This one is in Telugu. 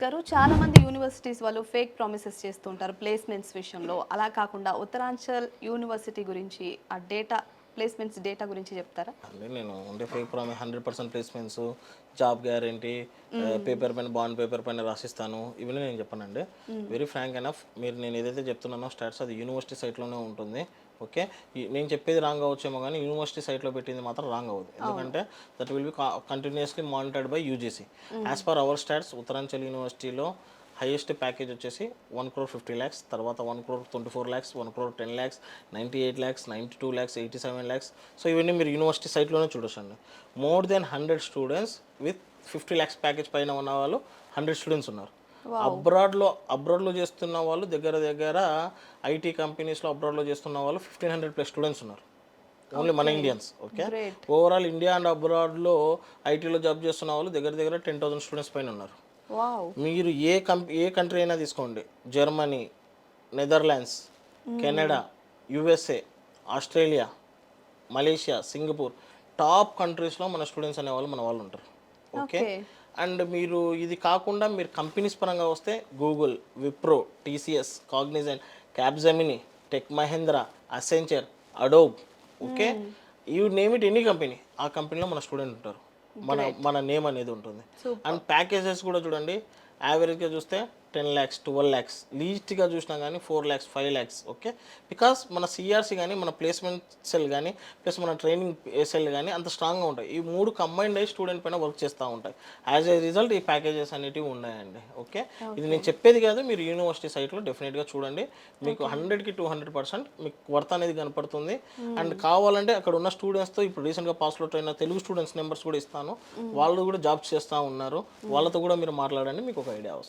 గారు చాలా మంది యూనివర్సిటీస్ వాళ్ళు ఫేక్ ప్రామిసెస్ చేస్తుంటారు ప్లేస్మెంట్స్ విషయంలో. అలా కాకుండా ఉత్తరాంచల్ యూనివర్సిటీ గురించి ఆ డేటా ప్లేస్మెంట్స్ డేటా గురించి చెప్తారా? అండి నేను ఉండే fake promise 100% placements, job guarantee, paper పైన బాండ్ పేపర్ పైన రాసిస్తాను ఇవన్నీ నేను చెప్పనండి. వెరీ ఫ్రాంక్ ఎనఫ్ మీరు నేను ఏదైతే చెప్తున్నానో స్టాట్స్ అది యూనివర్సిటీ సైట్లోనే ఉంటుంది. ఓకే, నేను చెప్పేది రాంగ్ అవ్వచ్చేమో కానీ యూనివర్సిటీ సైట్లో పెట్టింది మాత్రం రాంగ్ అవ్వదు. ఎందుకంటే that will be continuously monitored by UGC. As per our stats Uttaranchal యూనివర్సిటీలో హైయెస్ట్ ప్యాకేజ్ వచ్చేసి 1,50,00,000, తర్వాత 1,24,00,000, 1,10,00,000, 98,00,000, 92,00,000, 87,00,000. సో ఇవన్నీ మీరు యూనివర్సిటీ సైట్లోనే చూడొచ్చండి. More than 100 students with 50,00,000 package పైన ఉన్న వాళ్ళు 100 స్టూడెంట్స్ ఉన్నారు. అబ్రాడ్లో చేస్తున్న వాళ్ళు దగ్గర దగ్గర ఐటీ కంపెనీస్లో అబ్రాడ్లో చేస్తున్న వాళ్ళు 1,500+ స్టూడెంట్స్ ఉన్నారు. ఓన్లీ మన Indians. Okay, overall India and అబ్రాడ్లో ఐటీలో జాబ్ చేస్తున్న వాళ్ళు దగ్గర దగ్గర 10,000 స్టూడెంట్స్ పైన ఉన్నారు. మీరు ఏ కంట్రీ అయినా తీసుకోండి, Germany, Netherlands, Canada, USA, Australia, Malaysia, Singapore, top కంట్రీస్లో మన స్టూడెంట్స్ అనేవాళ్ళు మన వాళ్ళు ఉంటారు. ఓకే, అండ్ మీరు ఇది కాకుండా మీరు కంపెనీస్ పరంగా వస్తే Google, Wipro, TCS, Cognizant, Capgemini, Tech Mahindra, Accenture, Adobe, okay, you name it any company, ఆ కంపెనీలో మన స్టూడెంట్ ఉంటారు. మన నేమ్ అనేది ఉంటుంది. అండ్ ప్యాకేజెస్ కూడా చూడండి, యావరేజ్గా చూస్తే 10,00,000, 12,00,000, లీస్ట్గా చూసినా కానీ 4,00,000, 5,00,000. ఓకే, బికాస్ మన సిఆర్సీ కానీ మన ప్లేస్మెంట్ సెల్ కానీ ప్లస్ మన ట్రైనింగ్ సెల్ కానీ అంత స్ట్రాంగ్గా ఉంటాయి. ఈ మూడు కంబైన్డ్ అయ్యి స్టూడెంట్ పైన వర్క్ చేస్తూ ఉంటాయి. యాజ్ ఏ రిజల్ట్ ఈ ప్యాకేజెస్ అనేటివి ఉన్నాయండి. ఓకే, ఇది నేను చెప్పేది కాదు, మీరు యూనివర్సిటీ సైట్లో డెఫినెట్గా చూడండి. మీకు 100కి 200% మీకు వర్త్ అనేది కనపడుతుంది. అండ్ కావాలంటే అక్కడ ఉన్న స్టూడెంట్స్తో ఇప్పుడు రీసెంట్గా పాస్లో అయిన తెలుగు స్టూడెంట్స్ నెంబర్స్ కూడా ఇస్తాను. వాళ్ళు కూడా జాబ్స్ చేస్తూ ఉన్నారు. వాళ్ళతో కూడా మీరు మాట్లాడండి, మీకు ఒక ఐడియా వస్తుంది.